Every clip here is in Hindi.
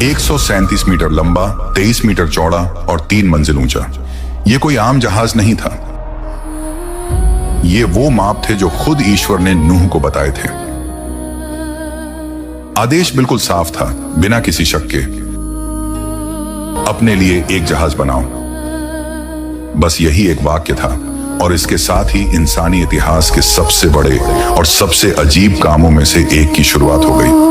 137 मीटर लंबा, 23 मीटर चौड़ा और 3 मंजिल ऊंचा। ये कोई आम जहाज नहीं था। ये वो माप थे जो खुद ईश्वर ने नूह को बताए थे। आदेश बिल्कुल साफ था, बिना किसी शक के। अपने लिए एक जहाज बनाओ। बस यही एक वाक्य था और इसके साथ ही इंसानी इतिहास के सबसे बड़े और सबसे अजीब कामों में से एक की शुरुआत हो गई।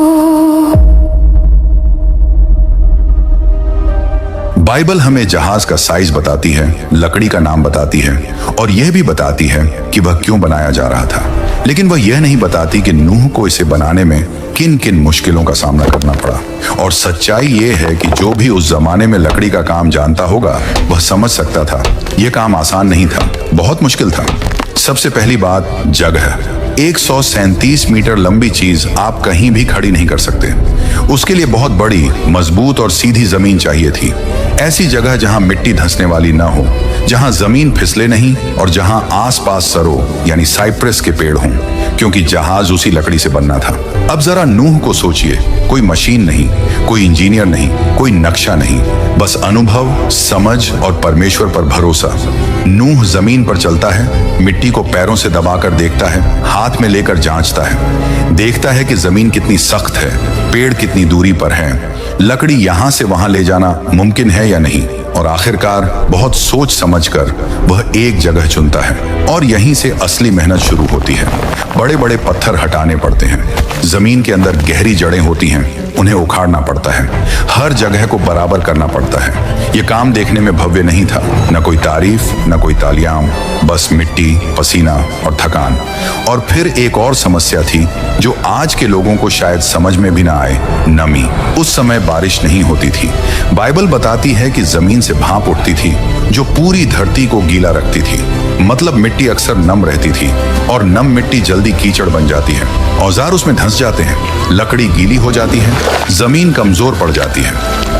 बाइबल हमें जहाज का साइज बताती है, लकड़ी का नाम बताती है और यह भी बताती है कि वह क्यों बनाया जा रहा था। लेकिन वह यह नहीं बताती कि नूह को इसे बनाने में किन किन मुश्किलों का सामना करना पड़ा। और सच्चाई यह है कि जो भी उस जमाने में लकड़ी का काम जानता होगा वह समझ सकता था यह काम आसान नहीं था, बहुत मुश्किल था। सबसे पहली बात, जगह। 137 मीटर लंबी चीज आप कहीं भी खड़ी नहीं कर सकते। उसके लिए बहुत बड़ी, मजबूत और सीधी जमीन चाहिए थी। ऐसी जगह जहां मिट्टी धंसने वाली न हो, जहां जमीन फिसले नहीं और जहां आसपास सरो यानी साइप्रस के पेड़ हों, क्योंकि जहाज उसी लकड़ी से बनना था। अब जरा नूह को सोचिए, कोई मशीन नहीं, कोई इंजीनियर नहीं, कोई नक्शा नहीं, बस अनुभव, समझ और परमेश्वर पर भरोसा। नूह जमीन पर चलता है, मिट्टी को पैरों से दबाकर देखता है, हाथ में लेकर जांचता है, देखता है कि जमीन कितनी सख्त है, पेड़ कितनी दूरी पर है, लकड़ी यहां से वहां ले जाना मुमकिन है या नहीं। और आखिरकार बहुत सोच समझकर वह एक जगह चुनता है और यहीं से असली मेहनत शुरू होती है। बड़े बड़े पत्थर हटाने पड़ते हैं, जमीन के अंदर गहरी जड़ें होती हैं, उन्हें उखाड़ना पड़ता है, हर जगह को बराबर करना पड़ता है। यह काम देखने में भव्य नहीं था, न कोई तारीफ, न कोई तालियां, बस मिट्टी, पसीना और थकान। और फिर एक और समस्या थी जो आज के लोगों को शायद समझ में भी ना आए, नमी। उस समय बारिश नहीं होती थी। बाइबल बताती है कि जमीन से भाप उठती थी जो पूरी धरती को गीला रखती थी। मतलब मिट्टी अक्सर नम रहती थी और नम मिट्टी जल्दी कीचड़ बन जाती है, औजार उसमें धंस जाते हैं, लकड़ी गीली हो जाती है, जमीन कमजोर पड़ जाती है।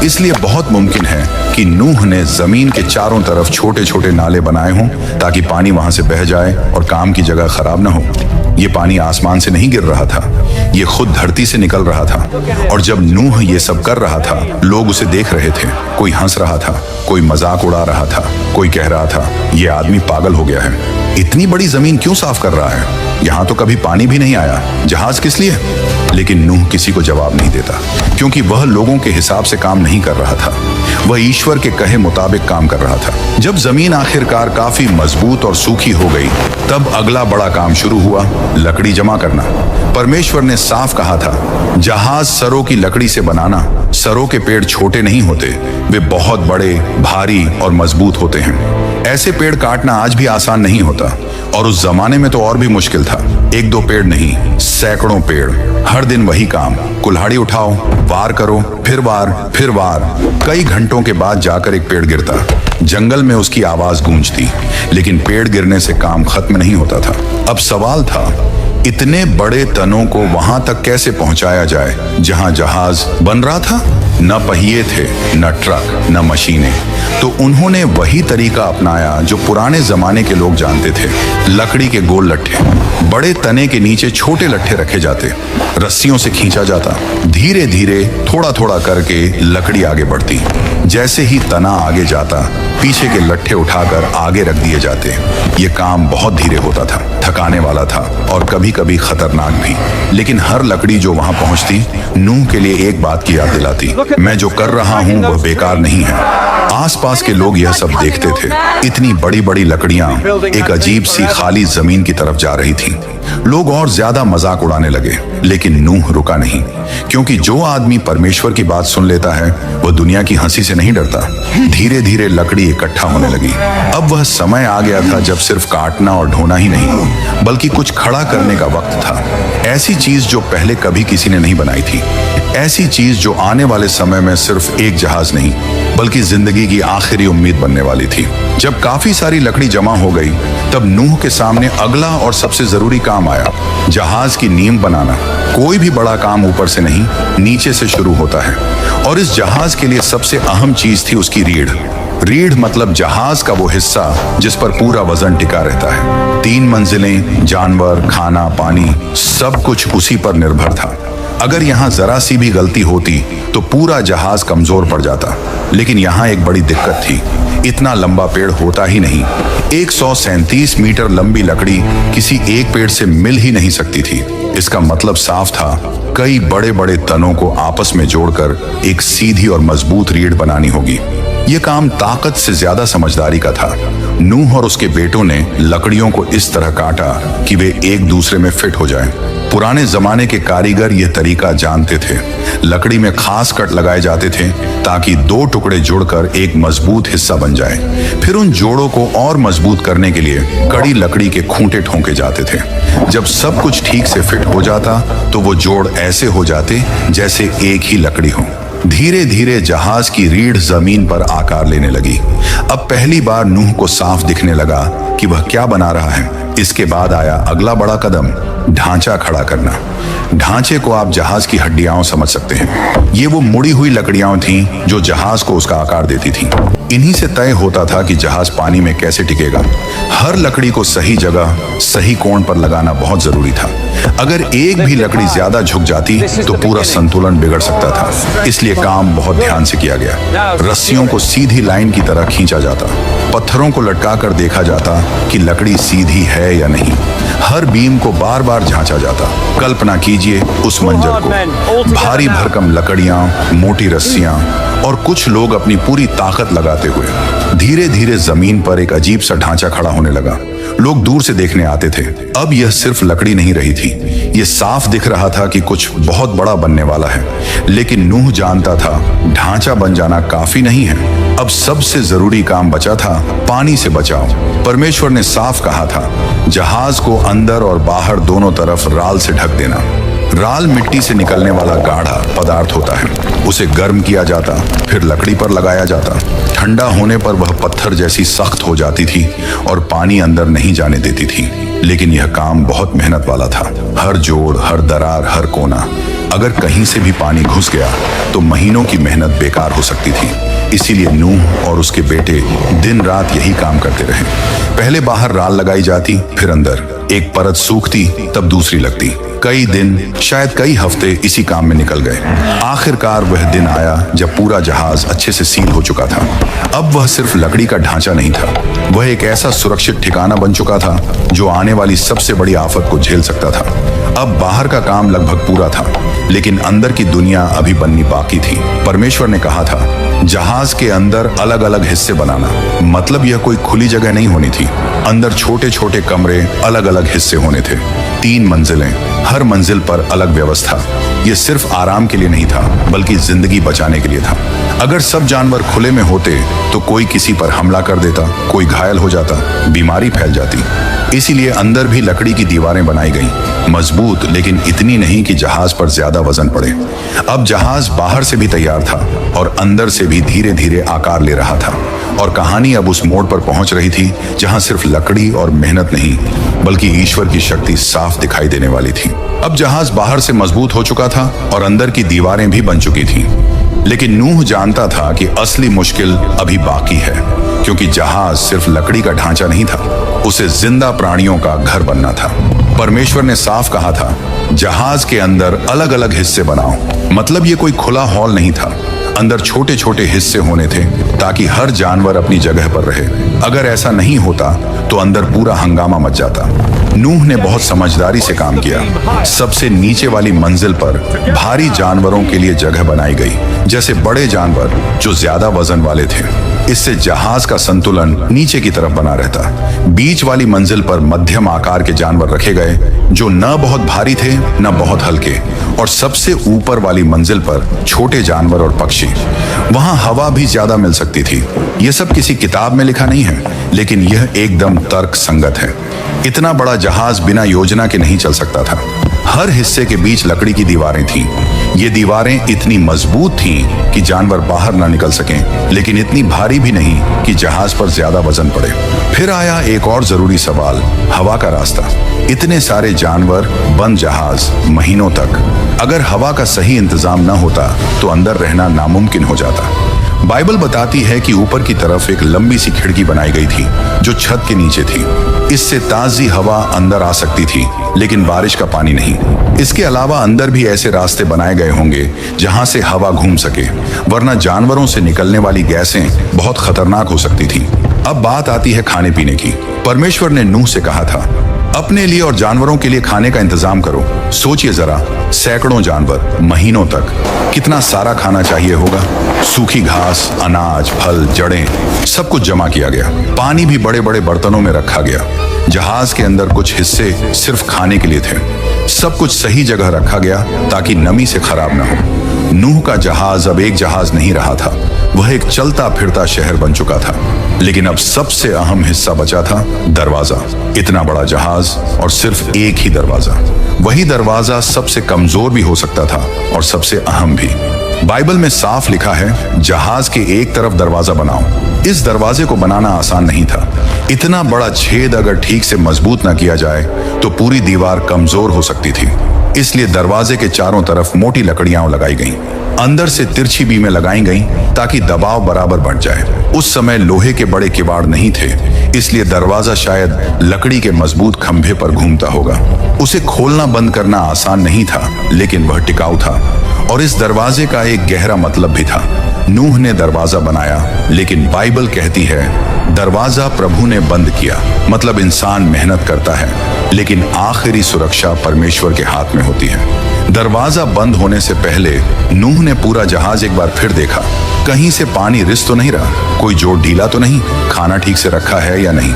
इसलिए बहुत मुमकिन है कि नूह ने जमीन के चारों तरफ छोटे छोटे नाले बनाए हों ताकि पानी वहां से बह जाए और काम की जगह खराब न हो। ये पानी आसमान से नहीं गिर रहा था, ये खुद धरती से निकल रहा था। और जब नूह ये सब कर रहा था, लोग उसे देख रहे थे। कोई हंस रहा था, कोई मजाक उड़ा रहा था, कोई कह रहा था ये आदमी पागल हो गया है, इतनी बड़ी जमीन क्यों साफ कर रहा है, यहाँ तो कभी पानी भी नहीं आया, जहाज किस लिए। लेकिन नूह किसी को जवाब नहीं देता, क्योंकि वह लोगों के हिसाब से काम नहीं कर रहा था, वह ईश्वर के कहे मुताबिक काम कर रहा था। जब जमीन आखिरकार काफी मजबूत और सूखी हो गई, तब अगला बड़ा काम शुरू हुआ, लकड़ी जमा करना। परमेश्वर ने साफ कहा था, जहाज सरों की लकड़ी से बनाना। सरों के पेड़ छोटे नहीं होते, वे बहुत बड़े, भारी और मजबूत होते हैं। ऐसे पेड़ काटना आज भी आसान नहीं होता, और उस जमाने में तो और भी मुश्किल था। एक दो पेड़ नहीं, सैकड़ों पेड़, हर दिन वही काम, कुल्हाड़ी उठाओ, वार करो, फिर वार, फिर वार। कई घंटों के बाद जाकर एक पेड़ गिरता, जंगल में उसकी आवाज गूंजती, लेकिन पेड़ गिरने से काम खत्म नहीं होता था। अब सवाल था, इतने बड़े तनों को वहां तक कैसे पहुंचाया जाए जहां जहाज बन रहा था। न पहिए थे, न ट्रक, न मशीनें। तो उन्होंने वही तरीका अपनाया जो पुराने जमाने के लोग जानते थे, लकड़ी के गोल लट्ठे। बड़े तने के नीचे छोटे लट्ठे रखे जाते, रस्सियों से खींचा जाता, धीरे धीरे थोड़ा थोड़ा करके लकड़ी आगे बढ़ती। जैसे ही तना आगे जाता, पीछे के लट्ठे उठाकर आगे रख दिए जाते। ये काम बहुत धीरे होता था, थकाने वाला था और कभी कभी खतरनाक भी। लेकिन हर लकड़ी जो वहां पहुंचती, नूह के लिए एक बात की याद दिलाती, मैं जो कर रहा हूं वह बेकार नहीं है। आसपास के लोग यह सब देखते थे। इतनी बड़ी बड़ी लकड़ियां एक अजीब सी खाली जमीन की तरफ जा रही थीं। लोग और ज्यादा मजाक उड़ाने लगे, लेकिन नूह रुका नहीं, क्योंकि जो आदमी परमेश्वर की बात सुन लेता है वह दुनिया की हंसी से नहीं डरता। धीरे धीरे लकड़ी इकट्ठा होने लगी। अब वह समय आ गया था जब सिर्फ काटना और ढोना ही नहीं, बल्कि कुछ खड़ा करने का वक्त था। ऐसी चीज जो पहले कभी किसी ने नहीं बनाई थी, ऐसी चीज जो आने वाले समय में सिर्फ एक जहाज नहीं बल्कि जिंदगी की आखिरी उम्मीद बनने वाली थी। जब काफी सारी लकड़ी जमा हो गई, तब नूह के सामने अगला और सबसे जरूरी काम आया, जहाज की नींव बनाना। कोई भी बड़ा काम ऊपर से नहीं, नीचे से शुरू होता है। और इस जहाज के लिए सबसे अहम चीज थी उसकी रीढ़। रीढ़ मतलब जहाज का वो हिस्सा जिस पर पूरा वजन टिका रहता है। 3 मंजिलें, जानवर, खाना, पानी, सब कुछ उसी पर निर्भर था। अगर यहाँ जरा सी भी गलती होती तो पूरा जहाज कमजोर पड़ जाता। लेकिन यहाँ एक बड़ी दिक्कत थी, इतना लंबा पेड़ होता ही नहीं। 137 मीटर लंबी लकड़ी किसी एक पेड़ से मिल ही नहीं सकती थी। इसका मतलब साफ था, कई बड़े बड़े तनों को आपस में जोड़कर एक सीधी और मजबूत रीढ़ बनानी होगी। यह काम ताकत से ज्यादा समझदारी का था। नूह और उसके बेटों ने लकड़ियों को इस तरह काटा कि वे एक दूसरे में फिट हो जाएं। पुराने जमाने के कारीगर यह तरीका जानते थे। लकड़ी में खास कट लगाए जाते थे ताकि दो टुकड़े जुड़कर एक मजबूत हिस्सा बन जाए। फिर उन जोड़ों को और मजबूत करने के लिए कड़ी लकड़ी के खूंटे ठोंके जाते थे। जब सब कुछ ठीक से फिट हो जाता तो वो जोड़ ऐसे हो जाते जैसे एक ही लकड़ी हो। धीरे धीरे जहाज की रीढ़ जमीन पर आकार लेने लगी। अब पहली बार नूह को साफ दिखने लगा कि वह क्या बना रहा है। इसके बाद आया अगला बड़ा कदम, ढांचा खड़ा करना। ढांचे को आप जहाज की हड्डियां समझ सकते हैं। ये वो मुड़ी हुई लकड़ियां थीं जो जहाज को उसका आकार देती थीं। इन्हीं से तय होता था कि जहाज पानी में कैसे टिकेगा। हर लकड़ी को सही जगह, सही कोण पर लगाना बहुत जरूरी था। अगर एक भी लकड़ी ज्यादा झुक जाती तो पूरा संतुलन बिगड़ सकता था। इसलिए काम बहुत ध्यान से किया गया। रस्सियों को सीधी लाइन की तरह खींचा जाता, पत्थरों को लटका कर देखा जाता कि लकड़ी सीधी है या नहीं। हर बीम को बार बार झांचा जाता। कल्पना कीजिए उस मंजर को, भारी भरकम लकड़ियां, मोटी रस्सियां और कुछ लोग अपनी पूरी ताकत लगाते हुए। धीरे धीरे जमीन पर एक अजीब सा ढांचा खड़ा होने लगा। लोग दूर से देखने आते थे। अब यह सिर्फ लकड़ी नहीं रही थी, यह साफ दिख रहा था कि कुछ बहुत बड़ा बनने वाला है। लेकिन नूह जानता था ढांचा बन जाना काफी नहीं है। अब सबसे जरूरी काम बचा था, पानी से बचाव। परमेश्वर ने साफ कहा था, जहाज को अंदर और बाहर दोनों तरफ राल से ढक देना। राल मिट्टी से निकलने वाला गाढ़ा पदार्थ होता है। उसे गर्म किया जाता, फिर लकड़ी पर लगाया जाता। ठंडा होने पर वह पत्थर जैसी सख्त हो जाती थी और पानी अंदर नहीं जाने देती थी। लेकिन यह काम बहुत मेहनत वाला था। हर जोड़, हर दरार, हर कोना, अगर कहीं से भी पानी घुस गया तो महीनों की मेहनत बेकार हो सकती थी। इसीलिए नूह और उसके बेटे दिन रात यही काम करते रहे। पहले बाहर राल लगाई जाती, फिर अंदर। एक परत सूखती, तब दूसरी लगती। कई दिन, शायद कई हफ्ते इसी काम में निकल गए। आखिरकार वह दिन आया जब पूरा जहाज अच्छे से सील हो चुका था। अब वह सिर्फ लकड़ी का ढांचा नहीं था, वह एक ऐसा सुरक्षित ठिकाना बन चुका था जो आने वाली सबसे बड़ी आफत को झेल सकता था। अब बाहर का काम लगभग पूरा था, लेकिन अंदर की दुनिया अभी बननी बाकी थी। परमेश्वर ने कहा था, जहाज के अंदर अलग अलग हिस्से बनाना। मतलब यह कोई खुली जगह नहीं होनी थी। अंदर छोटे छोटे कमरे, अलग अलग हिस्से होने थे। 3 मंजिलें, हर मंजिल पर अलग व्यवस्था। यह सिर्फ आराम के लिए नहीं था, बल्कि जिंदगी बचाने के लिए था। अगर सब जानवर खुले में होते तो कोई किसी पर हमला कर देता, कोई घायल हो जाता, बीमारी फैल जाती। इसीलिए अंदर भी लकड़ी की दीवारें बनाई गईं, मजबूत, लेकिन इतनी नहीं कि जहाज पर ज्यादा वजन पड़े। अब जहाज बाहर से भी तैयार था और अंदर से भी धीरे धीरे आकार ले रहा था। और कहानी अब उस मोड़ पर पहुंच रही थी जहां सिर्फ लकड़ी और मेहनत नहीं, बल्कि ईश्वर की शक्ति साफ दिखाई देने वाली थी। अब जहाज बाहर से मजबूत हो चुका था और अंदर की दीवारें भी बन चुकी थीं। लेकिन नूह जानता था कि असली मुश्किल अभी बाकी है, क्योंकि जहाज सिर्फ लकड़ी का ढांचा नहीं था, उसे जिंदा प्राणियों का घर बनना था। परमेश्वर ने साफ कहा था, जहाज के अंदर अलग अलग हिस्से बनाओ। मतलब ये कोई खुला हॉल नहीं था, अंदर छोटे छोटे हिस्से होने थे ताकि हर जानवर अपनी जगह पर रहे। अगर ऐसा नहीं होता तो अंदर पूरा हंगामा मच जाता। नूह ने बहुत समझदारी से काम किया। सबसे नीचे वाली मंजिल पर भारी जानवरों के लिए जगह बनाई गई, जैसे बड़े जानवर जो ज्यादा वजन वाले थे। इससे जहाज का संतुलन नीचे की तरफ बना रहता। बीच वाली मंजिल पर मध्यम आकार के जानवर रखे गए जो न बहुत भारी थे न बहुत हल्के, और सबसे ऊपर वाली मंजिल पर छोटे जानवर और पक्षी। वहां हवा भी ज्यादा मिल सकती थी। यह सब किसी किताब में लिखा नहीं है, लेकिन यह एकदम तर्क संगत है। इतना बड़ा जहाज बिना योजना के नहीं चल सकता था। हर हिस्से के बीच लकड़ी की दीवारें थीं। ये दीवारें इतनी मजबूत थीं कि जानवर बाहर ना निकल सकें, लेकिन इतनी भारी भी नहीं कि जहाज पर ज्यादा वजन पड़े। फिर आया एक और जरूरी सवाल, हवा का रास्ता। इतने सारे जानवर, बंद जहाज, महीनों तक। अगर हवा का सही इंतजाम न होता तो अंदर रहना नामुमकिन हो जाता। बाइबल बताती है कि ऊपर की तरफ एक लंबी सी खिड़की बनाई गई थी जो छत के नीचे थी। इससे ताजी हवा अंदर आ सकती थी, लेकिन बारिश का पानी नहीं। इसके अलावा अंदर भी ऐसे रास्ते बनाए गए होंगे जहां से हवा घूम सके, वरना जानवरों से निकलने वाली गैसें बहुत खतरनाक हो सकती थी। अब बात आती है खाने पीने की। परमेश्वर ने नूह से कहा था, अपने लिए और जानवरों के लिए खाने का इंतजाम करो। सोचिए जरा, सैकड़ों जानवर, महीनों तक, कितना सारा खाना चाहिए होगा। सूखी घास, अनाज, फल, जड़ें, सब कुछ जमा किया गया। पानी भी बड़े बड़े बर्तनों में रखा गया। जहाज के अंदर कुछ हिस्से सिर्फ खाने के लिए थे। सब कुछ सही जगह रखा गया ताकि नमी से खराब न हो। नूह का जहाज अब एक जहाज नहीं रहा था, वह एक चलता फिरता शहर बन चुका था। लेकिन अब सबसे अहम हिस्सा बचा था, दरवाजा। इतना बड़ा जहाज और सिर्फ एक ही दरवाजा। वही दरवाजा सबसे कमजोर भी हो सकता था और सबसे अहम भी। बाइबल में साफ लिखा है, जहाज के एक तरफ दरवाजा बनाओ। इस दरवाजे को बनाना आसान नहीं था। इतना बड़ा छेद अगर ठीक से मजबूत न किया जाए तो पूरी दीवार कमजोर हो सकती थी। इसलिए दरवाजे के चारों तरफ मोटी लकड़ियां लगाई गईं। अंदर से तिरछी बीमें लगाई गईं ताकि दबाव बराबर बढ़ जाए। उस समय लोहे के बड़े किवाड़ नहीं थे, इसलिए दरवाजा शायद लकड़ी के मजबूत खंभे पर घूमता होगा। उसे खोलना बंद करना आसान नहीं था, लेकिन वह टिकाऊ था। और इस दरवाजे का एक गहरा मतलब भी था। नूह ने दरवाजा बनाया, लेकिन बाइबल कहती है दरवाजा प्रभु ने बंद किया। मतलब इंसान मेहनत करता है, लेकिन आखिरी सुरक्षा परमेश्वर के हाथ में होती है। दरवाजा बंद होने से पहले नूह ने पूरा जहाज एक बार फिर देखा। कहीं से पानी रिस तो नहीं रहा, कोई जोड़ ढीला तो नहीं, खाना ठीक से रखा है या नहीं।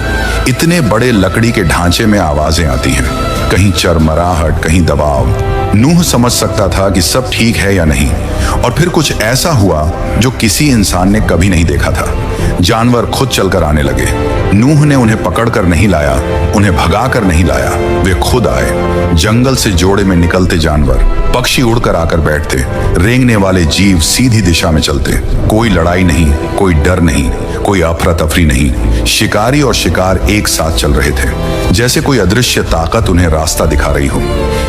इतने बड़े लकड़ी के ढांचे में आवाजें आती हैं, कहीं चरमराहट, कहीं दबाव। नूह समझ सकता था कि सब ठीक है या नहीं। और फिर कुछ ऐसा हुआ जो किसी इंसान ने कभी नहीं देखा था। जानवर खुद चलकर आने लगे। नूह ने उन्हें पकड़कर नहीं लाया, उन्हें भगाकर नहीं लाया, वे खुद आए। जंगल से जोड़े में निकलते जानवर, पक्षी उड़कर आकर बैठते, रेंगने वाले जीव सीधी दिशा में चलते। कोई लड़ाई नहीं, कोई डर नहीं, कोई अफरा तफरी नहीं। शिकारी और शिकार एक साथ चल रहे थे, जैसे कोई अदृश्य ताकत उन्हें रास्ता दिखा रही हो।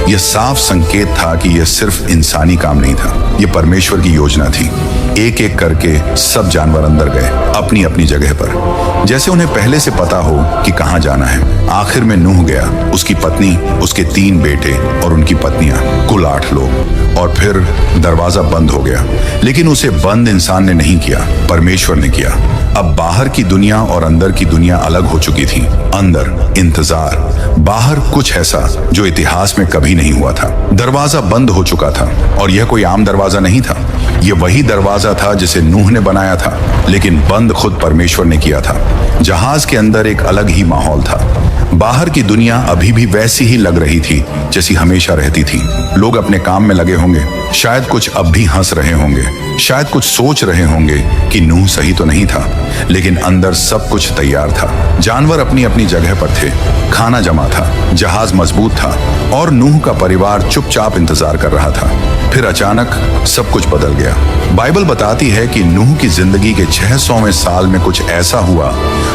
यह साफ संकेत था कि यह सिर्फ इंसानी काम नहीं था, यह परमेश्वर की योजना थी। एक एक करके सब जानवर अंदर गए, अपनी अपनी जगह पर, जैसे उन्हें पहले से पता हो कि कहां जाना है। आखिर में नूह गया, उसकी पत्नी, उसके 3 बेटे और उनकी पत्नियां, कुल 8 लोग। और फिर दरवाजा बंद हो गया। लेकिन उसे बंद इंसान ने नहीं किया, परमेश्वर ने किया। अब बाहर की दुनिया और अंदर की दुनिया अलग हो चुकी थी। अंदर इंतजार, बाहर कुछ ऐसा जो इतिहास में कभी नहीं हुआ था। दरवाजा बंद हो चुका था, और यह कोई आम दरवाजा नहीं था। यह वही दरवाजा था जिसे नूह ने बनाया था, लेकिन बंद खुद परमेश्वर ने किया था। जहाज के अंदर एक अलग ही माहौल था। बाहर की दुनिया अभी भी वैसी ही लग रही थी जैसी हमेशा रहती थी। लोग अपने काम में लगे होंगे, शायद कुछ अब भी हंस रहे होंगे, शायद कुछ सोच रहे होंगे कि नूह सही तो नहीं था, लेकिन अंदर सब कुछ तैयार था। जानवर अपनी अपनी जगह पर थे, खाना जमा था, जहाज मजबूत था, और नूह का परिवार चुपचाप इंतजार कर रहा था। फिर अचानक सब कुछ बदल गया। बाइबल बताती है कि नूह की जिंदगी के 600वें साल में कुछ ऐसा हुआ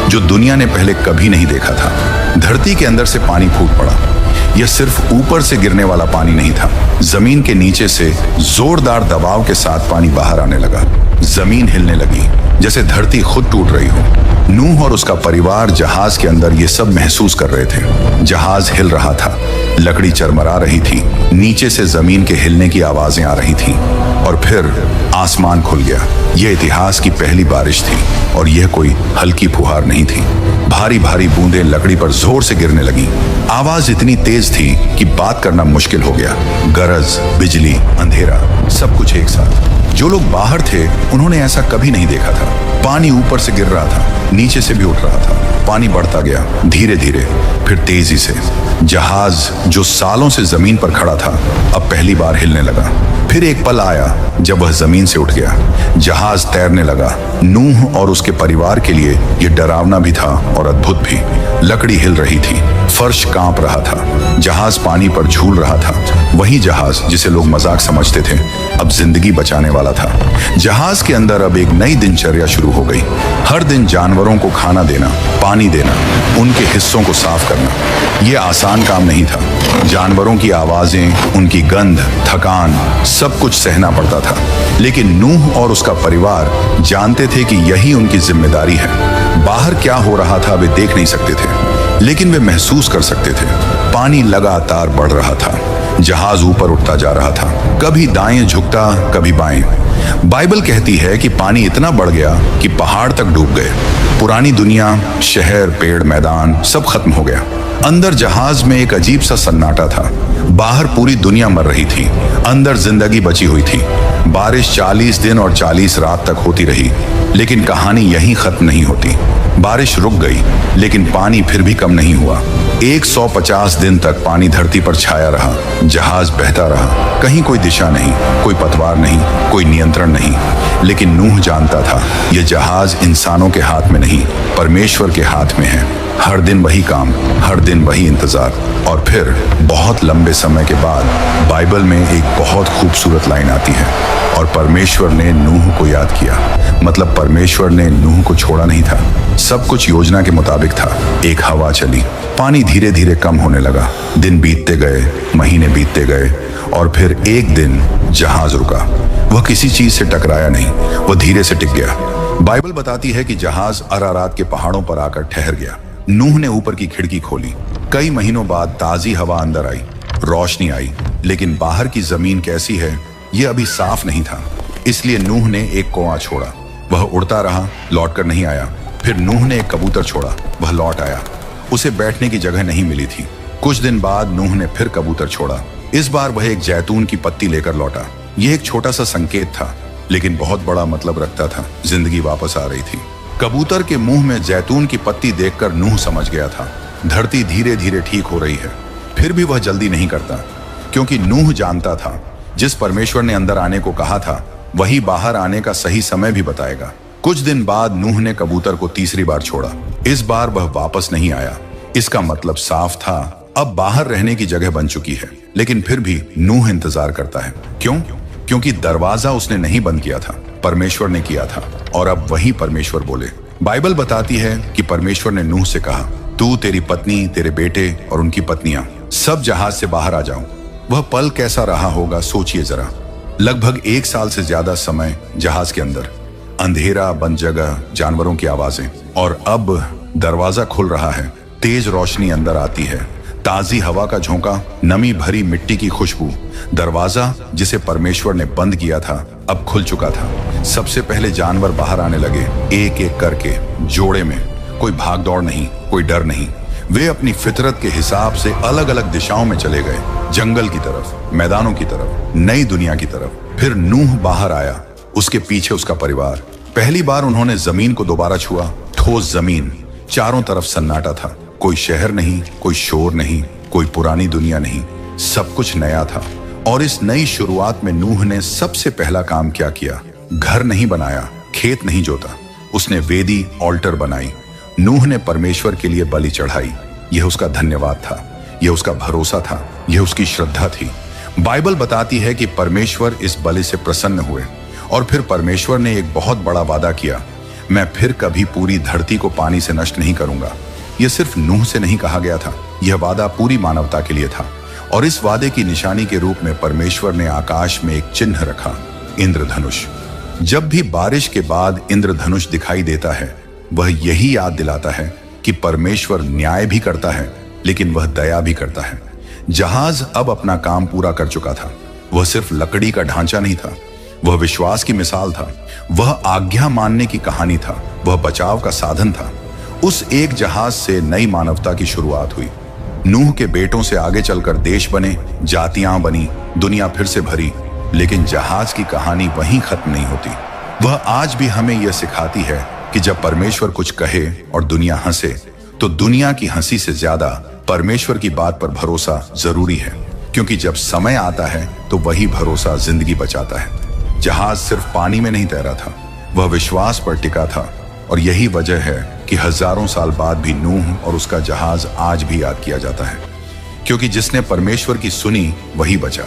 जो दुनिया ने पहले कभी नहीं देखा था। धरती के अंदर से पानी फूट पड़ा। यह सिर्फ ऊपर से गिरने वाला पानी नहीं था, जमीन के नीचे से जोरदार दबाव के साथ पानी बाहर आने लगा। जमीन हिलने लगी, जैसे धरती खुद टूट रही हो। नूह और उसका परिवार जहाज के अंदर ये सब महसूस कर रहे थे। जहाज हिल रहा था, लकड़ी चरमरा रही थी, नीचे से जमीन के हिलने की आवाजें आ रही थीं, और फिर आसमान खुल गया। यह इतिहास की पहली बारिश थी, और यह कोई हल्की फुहार नहीं थी। भारी भारी बूंदें लकड़ी पर जोर से गिरने लगी। आवाज इतनी तेज थी कि बात करना मुश्किल हो गया। गरज, बिजली, अंधेरा, सब कुछ एक साथ। जो लोग बाहर थे उन्होंने ऐसा कभी नहीं देखा था। पानी ऊपर से गिर रहा था, नीचे से भी उठ रहा था। पानी बढ़ता गया, धीरे धीरे, फिर तेजी से। जहाज जो सालों से जमीन पर खड़ा था, अब पहली बार हिलने लगा। फिर एक पल आया जब वह जमीन से उठ गया। जहाज तैरने लगा। नूह और उसके परिवार के लिए यह डरावना भी था और अद्भुत भी। लकड़ी हिल रही थी, फर्श कांप रहा था, जहाज पानी पर झूल रहा था। वही जहाज जिसे लोग मजाक समझते थे, अब जिंदगी बचाने वाला था। जहाज के अंदर अब एक नई दिनचर्या शुरू हो गई। हर दिन जानवरों को खाना देना, पानी देना, उनके हिस्सों को साफ करना। यह आसान काम नहीं था। जानवरों की आवाजें, उनकी गंध, थकान, सब कुछ सहना पड़ता था। लेकिन नूह और उसका परिवार जानते थे कि यही उनकी जिम्मेदारी है। बाहर क्या हो रहा था वे देख नहीं सकते थे, लेकिन वे महसूस कर सकते थे पानी लगातार बढ़ रहा था। जहाज ऊपर उठता जा रहा था, कभी दाएं झुकता, कभी बाएं। बाइबल कहती है कि पानी इतना बढ़ गया कि पहाड़ तक डूब गए। पुरानी दुनिया, शहर, पेड़, मैदान सब खत्म हो गया। अंदर जहाज में एक अजीब सा सन्नाटा था। बाहर पूरी दुनिया मर रही थी, अंदर जिंदगी बची हुई थी। बारिश 40 दिन और 40 रात तक होती रही, लेकिन कहानी यहीं खत्म नहीं होती। बारिश रुक गई, लेकिन पानी फिर भी कम नहीं हुआ। 150 दिन तक पानी धरती पर छाया रहा। जहाज बहता रहा, कहीं कोई दिशा नहीं, कोई पतवार नहीं, कोई नियंत्रण नहीं। लेकिन नूह जानता था यह जहाज इंसानों के हाथ में नहीं, परमेश्वर के हाथ में है। हर दिन वही काम, हर दिन वही इंतजार। और फिर बहुत लंबे समय के बाद बाइबल में एक बहुत खूबसूरत लाइन आती है, और परमेश्वर ने नूह को याद किया। मतलब परमेश्वर ने नूह को छोड़ा नहीं था। सब कुछ योजना के मुताबिक था। एक हवा चली, पानी धीरे धीरे कम होने लगा। दिन बीतते गए, महीने बीतते गए, और फिर एक दिन जहाज रुका। वह किसी चीज से टकराया नहीं, वह धीरे से टिक गया। बाइबल बताती है कि जहाज अरारात के पहाड़ों पर आकर ठहर गया। नूह ने ऊपर की खिड़की खोली। कई महीनों बाद ताजी हवा अंदर आई, रोशनी आई, लेकिन बाहर की जमीन कैसी है यह अभी साफ नहीं था। इसलिए नूह ने एक कौवा छोड़ा। वह उड़ता रहा, लौटकर नहीं आया। फिर नूह ने एक कबूतर छोड़ा, वह लौट आया। उसे बैठने की जगह नहीं मिली थी। कुछ दिन बाद नूह ने फिर कबूतर छोड़ा। इस बार वह एक जैतून की पत्ती लेकर लौटा। यह एक छोटा सा संकेत था, लेकिन बहुत बड़ा मतलब रखता था। जिंदगी वापस आ रही थी। कबूतर के मुंह में जैतून की पत्ती देखकर नूह समझ गया था धरती धीरे धीरे ठीक हो रही है। फिर भी वह जल्दी नहीं करता, क्योंकि नूह जानता था जिस परमेश्वर ने अंदर आने को कहा था वही बाहर आने का सही समय भी बताएगा। कुछ दिन बाद नूह ने कबूतर को तीसरी बार छोड़ा। इस बार वह वापस नहीं आया। इसका मतलब साफ था, अब बाहर रहने की जगह बन चुकी है। लेकिन फिर भी नूह इंतजार करता है। क्यों? क्योंकि दरवाजा उसने नहीं बंद किया था, परमेश्वर ने किया था। और अब वही परमेश्वर बोले। बाइबल बताती है कि परमेश्वर ने नूह से कहा, तू, तेरी पत्नी, तेरे बेटे और उनकी पत्नियां सब जहाज से बाहर आ जाओ। वह पल कैसा रहा होगा सोचिए जरा। लगभग 1 साल से ज्यादा समय जहाज के अंदर, अंधेरा, बंद जगह, जानवरों की आवाजें। और अब दरवाजा खुल रहा है, तेज रोशनी अंदर आती है, ताजी हवा का झोंका, नमी भरी मिट्टी की खुशबू। दरवाजा जिसे परमेश्वर ने बंद किया था अब खुल चुका था। सबसे पहले जानवर बाहर आने लगे, एक एक करके, जोड़े में। कोई भाग दौड़ नहीं, कोई डर नहीं। वे अपनी फितरत के हिसाब से अलग अलग दिशाओं में चले गए, जंगल की तरफ, मैदानों की तरफ, नई दुनिया की तरफ। फिर नूह बाहर आया, उसके पीछे उसका परिवार। पहली बार उन्होंने जमीन को दोबारा छुआ, ठोस जमीन। चारों तरफ सन्नाटा था, कोई शहर नहीं, कोई शोर नहीं, कोई पुरानी दुनिया नहीं, सब कुछ नया था। और इस नई शुरुआत में नूह ने सबसे पहला काम क्या किया? घर नहीं बनाया, खेत नहीं जोता, उसने वेदी, ऑल्टर बनाई। नूह ने परमेश्वर के लिए बलि चढ़ाई। यह उसका धन्यवाद था, यह उसका भरोसा था, यह उसकी श्रद्धा थी। बाइबल बताती है कि परमेश्वर इस बलि से प्रसन्न हुए। और फिर परमेश्वर ने एक बहुत बड़ा वादा किया, मैं फिर कभी पूरी धरती को पानी से नष्ट नहीं करूंगा। यह सिर्फ नूह से नहीं कहा गया था, यह वादा पूरी मानवता के लिए था। और इस वादे की निशानी के रूप में परमेश्वर ने आकाश में एक चिन्ह रखा, इंद्रधनुष। जब भी बारिश के बाद इंद्रधनुष दिखाई देता है, वह यही याद दिलाता है कि परमेश्वर न्याय भी करता है, लेकिन वह दया भी करता है। जहाज अब अपना काम पूरा कर चुका था। वह सिर्फ लकड़ी का ढांचा नहीं था, वह विश्वास की मिसाल था, वह आज्ञा मानने की कहानी था, वह बचाव का साधन था। उस एक जहाज से नई मानवता की शुरुआत हुई। नूह के बेटों से आगे चलकर देश बने, जातियां बनी, दुनिया फिर से भरी। लेकिन जहाज की कहानी वहीं खत्म नहीं होती। वह आज भी हमें यह सिखाती है कि जब परमेश्वर कुछ कहे और दुनिया हंसे, तो दुनिया की हंसी से ज्यादा परमेश्वर की बात पर भरोसा जरूरी है। क्योंकि जब समय आता है तो वही भरोसा जिंदगी बचाता है। जहाज सिर्फ पानी में नहीं तैरा था, वह विश्वास पर टिका था। और यही वजह है कि हजारों साल बाद भी नूह और उसका जहाज आज भी याद किया जाता है। क्योंकि जिसने परमेश्वर की सुनी वही बचा।